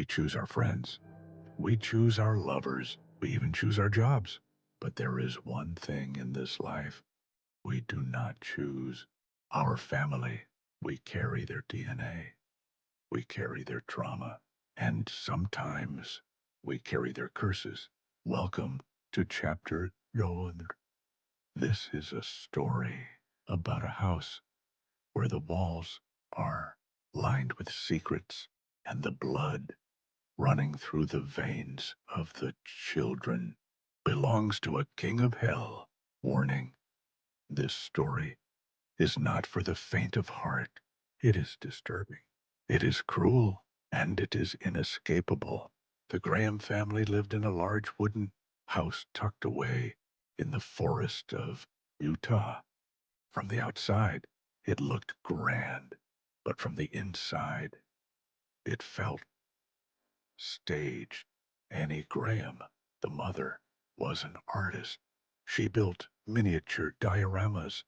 choose our friends. We choose our lovers. We even choose our jobs. But there is one thing in this life we do not choose: our family. We carry their DNA. We carry their trauma. And sometimes we carry their curses. Welcome to Chapter Yod. This is a story about a house where the walls are lined with secrets and the blood running through the veins of the children belongs to a king of hell. Warning: this story is not for the faint of heart. It is disturbing. It is cruel, and it is inescapable. The Graham family lived in a large wooden house tucked away in the forest of Utah. From the outside, it looked grand, but from the inside, it felt staged. Annie Graham, the mother, was an artist. She built miniature dioramas,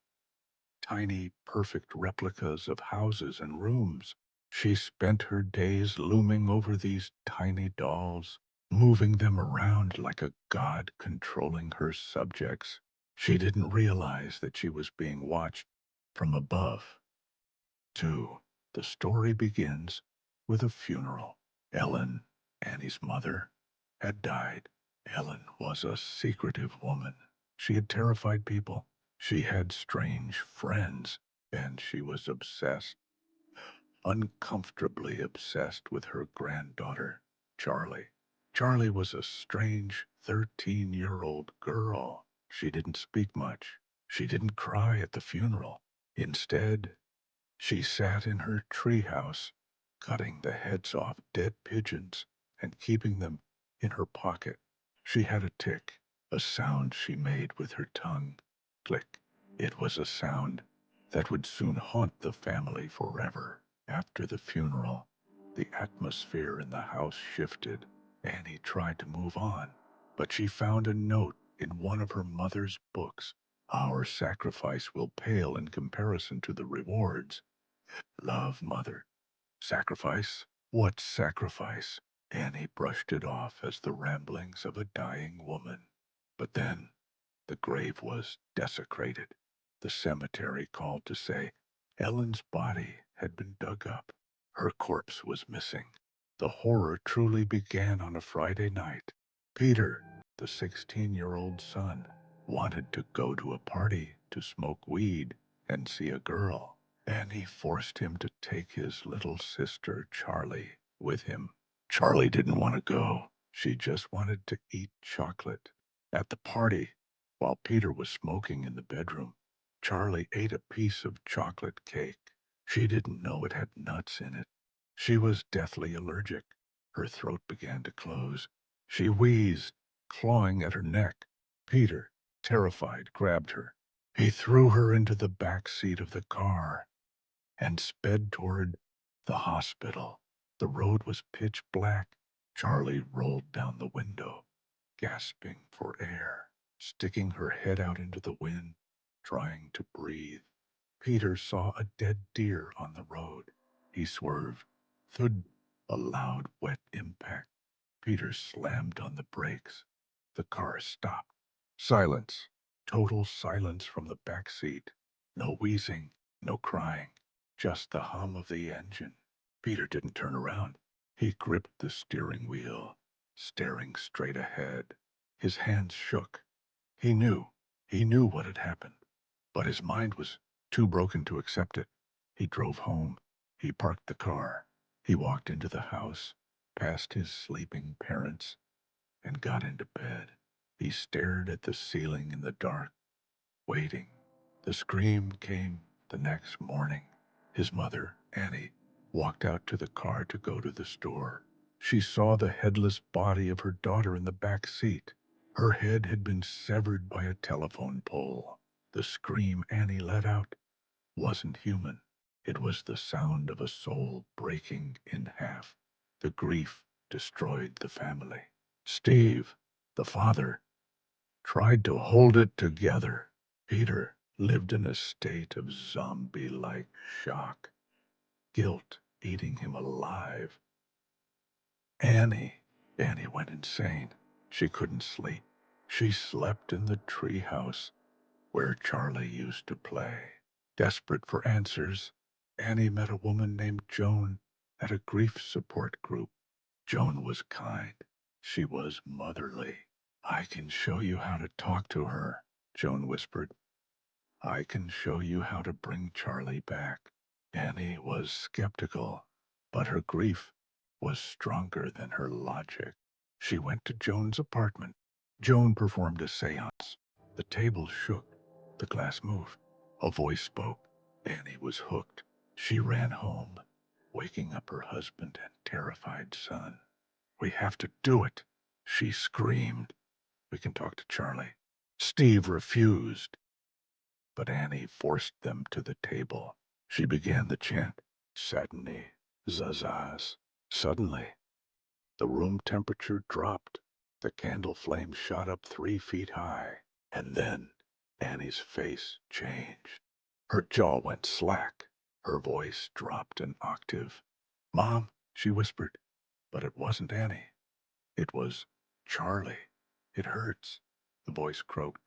tiny, perfect replicas of houses and rooms. She spent her days looming over these tiny dolls, moving them around like a god controlling her subjects. She didn't realize that she was being watched from above. 2. The story begins with a funeral. Ellen, Annie's mother, had died. Ellen was a secretive woman. She had terrified people. She had strange friends, and she was obsessed, uncomfortably obsessed with her granddaughter, Charlie. Charlie was a strange 13-year-old girl. She didn't speak much. She didn't cry at the funeral. Instead, she sat in her treehouse, cutting the heads off dead pigeons and keeping them in her pocket. She had a tick, a sound she made with her tongue. Click. It was a sound that would soon haunt the family forever. After the funeral, the atmosphere in the house shifted. Annie tried to move on, but she found a note in one of her mother's books. Our sacrifice will pale in comparison to the rewards. Love, mother. Sacrifice? What sacrifice? Annie brushed it off as the ramblings of a dying woman. But then the grave was desecrated. The cemetery called to say Ellen's body had been dug up. Her corpse was missing. The horror truly began on a Friday night. Peter, the 16-year-old son, wanted to go to a party to smoke weed and see a girl. Annie forced him to take his little sister, Charlie, with him. Charlie didn't want to go. She just wanted to eat chocolate. At the party, while Peter was smoking in the bedroom, Charlie ate a piece of chocolate cake. She didn't know it had nuts in it. She was deathly allergic. Her throat began to close. She wheezed, clawing at her neck. Peter, terrified, grabbed her. He threw her into the back seat of the car and sped toward the hospital. The road was pitch black. Charlie rolled down the window, gasping for air, sticking her head out into the wind, trying to breathe. Peter saw a dead deer on the road. He swerved. Thud! A loud, wet impact. Peter slammed on the brakes. The car stopped. Silence. Total silence from the back seat. No wheezing, no crying, just the hum of the engine. Peter didn't turn around. He gripped the steering wheel, staring straight ahead. His hands shook. He knew what had happened, but his mind was too broken to accept it. He drove home. He parked the car. He walked into the house, past his sleeping parents, and got into bed. He stared at the ceiling in the dark, waiting. The scream came the next morning. His mother, Annie, walked out to the car to go to the store. She saw the headless body of her daughter in the back seat. Her head had been severed by a telephone pole. The scream Annie let out wasn't human. It was the sound of a soul breaking in half. The grief destroyed the family. Steve, the father, tried to hold it together. Peter lived in a state of zombie-like shock, guilt eating him alive. Annie went insane. She couldn't sleep. She slept in the treehouse where Charlie used to play. Desperate for answers, Annie met a woman named Joan at a grief support group. Joan was kind. She was motherly. "I can show you how to talk to her," Joan whispered. "I can show you how to bring Charlie back." Annie was skeptical, but her grief was stronger than her logic. She went to Joan's apartment. Joan performed a seance. The table shook. The glass moved. A voice spoke. Annie was hooked. She ran home, waking up her husband and terrified son. "We have to do it," she screamed. "We can talk to Charlie." Steve refused, but Annie forced them to the table. She began the chant, Satani, Zazaz. Suddenly, the room temperature dropped. The candle flame shot up 3 feet high. And then Annie's face changed. Her jaw went slack. Her voice dropped an octave. "Mom," she whispered. But it wasn't Annie. It was Charlie. "It hurts," the voice croaked.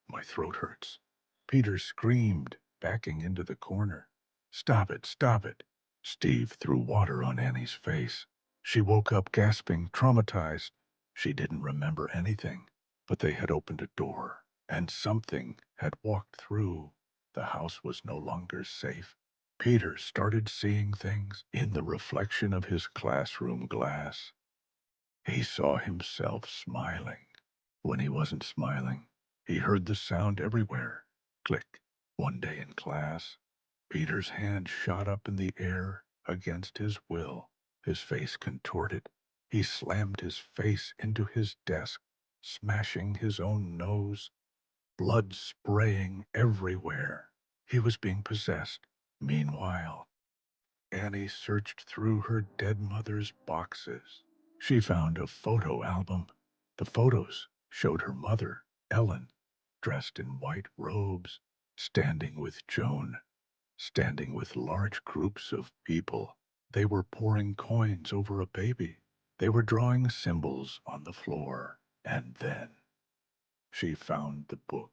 "My throat hurts." Peter screamed, backing into the corner. "Stop it, stop it." Steve threw water on Annie's face. She woke up gasping, traumatized. She didn't remember anything, but they had opened a door, and something had walked through. The house was no longer safe. Peter started seeing things in the reflection of his classroom glass. He saw himself smiling. When he wasn't smiling, he heard the sound everywhere. Click. One day in class, Peter's hand shot up in the air against his will. His face contorted. He slammed his face into his desk, smashing his own nose, blood spraying everywhere. He was being possessed. Meanwhile, Annie searched through her dead mother's boxes. She found a photo album. The photos showed her mother, Ellen, dressed in white robes, standing with Joan, standing with large groups of people. They were pouring coins over a baby. They were drawing symbols on the floor. And then she found the book.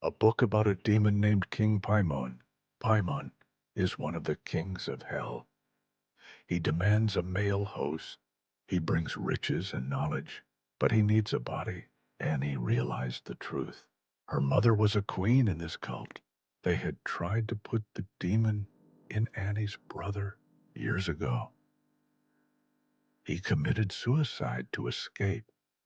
A book about a demon named King Paimon. Paimon is one of the kings of hell. He demands a male host. He brings riches and knowledge, but he needs a body. Annie realized the truth. Her mother was a queen in this cult. They had tried to put the demon in Annie's brother years ago. He committed suicide to escape.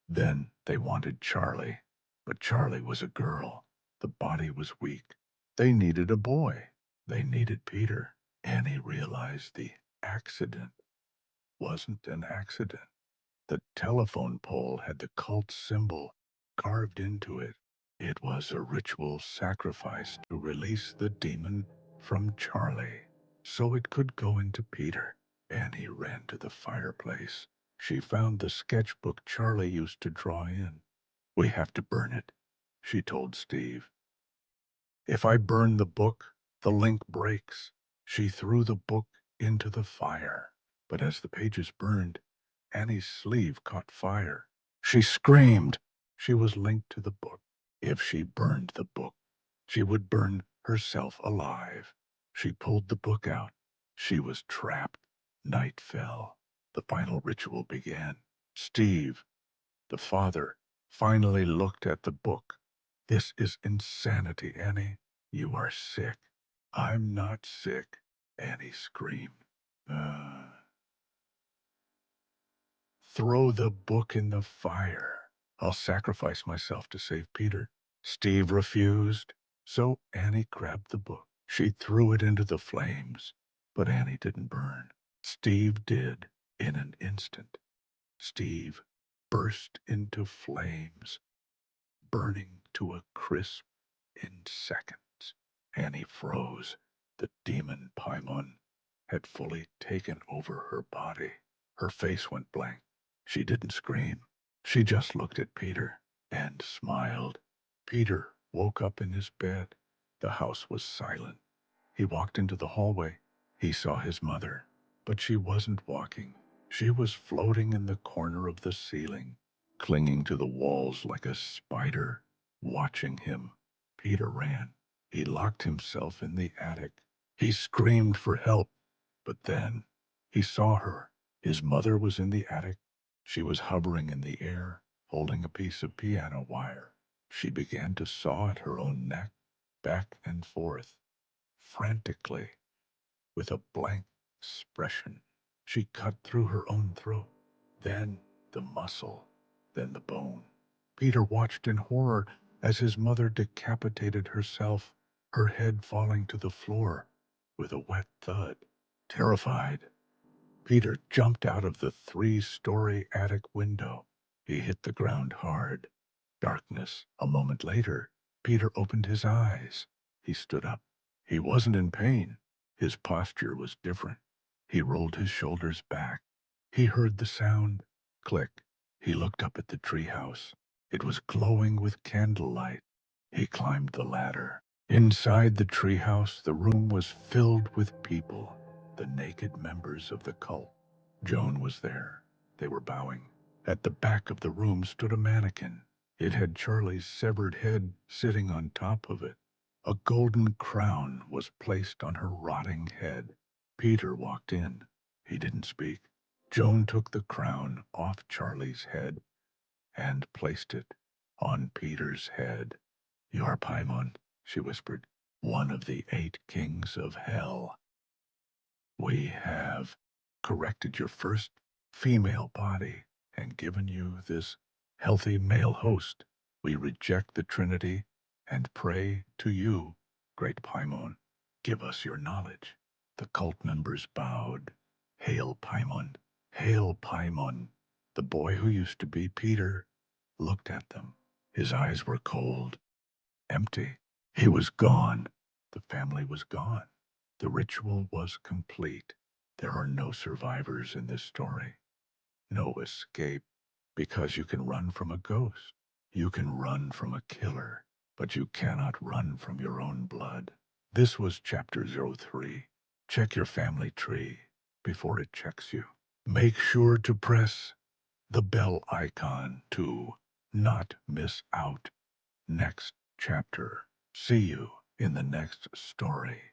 Then they wanted Charlie, but Charlie was a girl. The body was weak. They needed a boy. They needed Peter. Annie realized the accident wasn't an accident. The telephone pole had the cult symbol carved into it. It was a ritual sacrifice to release the demon from Charlie so it could go into Peter. Annie ran to the fireplace. She found the sketchbook Charlie used to draw in. "We have to burn it," she told Steve. "If I burn the book, the link breaks." She threw the book into the fire, but as the pages burned, Annie's sleeve caught fire. She screamed. She was linked to the book. If she burned the book, she would burn herself alive. She pulled the book out. She was trapped. Night fell. The final ritual began. Steve, the father, finally looked at the book. "This is insanity, Annie. You are sick." "I'm not sick," Annie screamed. "Uh, Throw the book in the fire. I'll sacrifice myself to save Peter." Steve refused, so Annie grabbed the book. She threw it into the flames, but Annie didn't burn. Steve did, in an instant. Steve burst into flames, burning to a crisp in seconds. Annie froze. The demon Paimon had fully taken over her body. Her face went blank. She didn't scream. She just looked at Peter and smiled. Peter woke up in his bed. The house was silent. He walked into the hallway. He saw his mother, but she wasn't walking. She was floating in the corner of the ceiling, clinging to the walls like a spider, watching him. Peter ran. He locked himself in the attic. He screamed for help, but then he saw her. His mother was in the attic. She was hovering in the air, holding a piece of piano wire. She began to saw at her own neck, back and forth, frantically, with a blank expression. She cut through her own throat, then the muscle, then the bone. Peter watched in horror as his mother decapitated herself, her head falling to the floor with a wet thud. Terrified, Peter jumped out of the three-story attic window. He hit the ground hard. Darkness. A moment later, Peter opened his eyes. He stood up. He wasn't in pain. His posture was different. He rolled his shoulders back. He heard the sound. Click. He looked up at the treehouse. It was glowing with candlelight. He climbed the ladder. Inside the treehouse, the room was filled with people, the naked members of the cult. Joan was there. They were bowing. At the back of the room stood a mannequin. It had Charlie's severed head sitting on top of it. A golden crown was placed on her rotting head. Peter walked in. He didn't speak. Joan took the crown off Charlie's head and placed it on Peter's head. "You are Paimon," she whispered, "one of the 8 kings of hell. We have corrected your first female body and given you this healthy male host. We reject the Trinity and pray to you, great Paimon. Give us your knowledge." The cult members bowed. "Hail, Paimon! Hail, Paimon!" The boy who used to be Peter looked at them. His eyes were cold, empty. He was gone. The family was gone. The ritual was complete. There are no survivors in this story. No escape. Because you can run from a ghost. You can run from a killer. But you cannot run from your own blood. This was Chapter 03. Check your family tree before it checks you. Make sure to press the bell icon to not miss out. Next chapter. See you in the next story.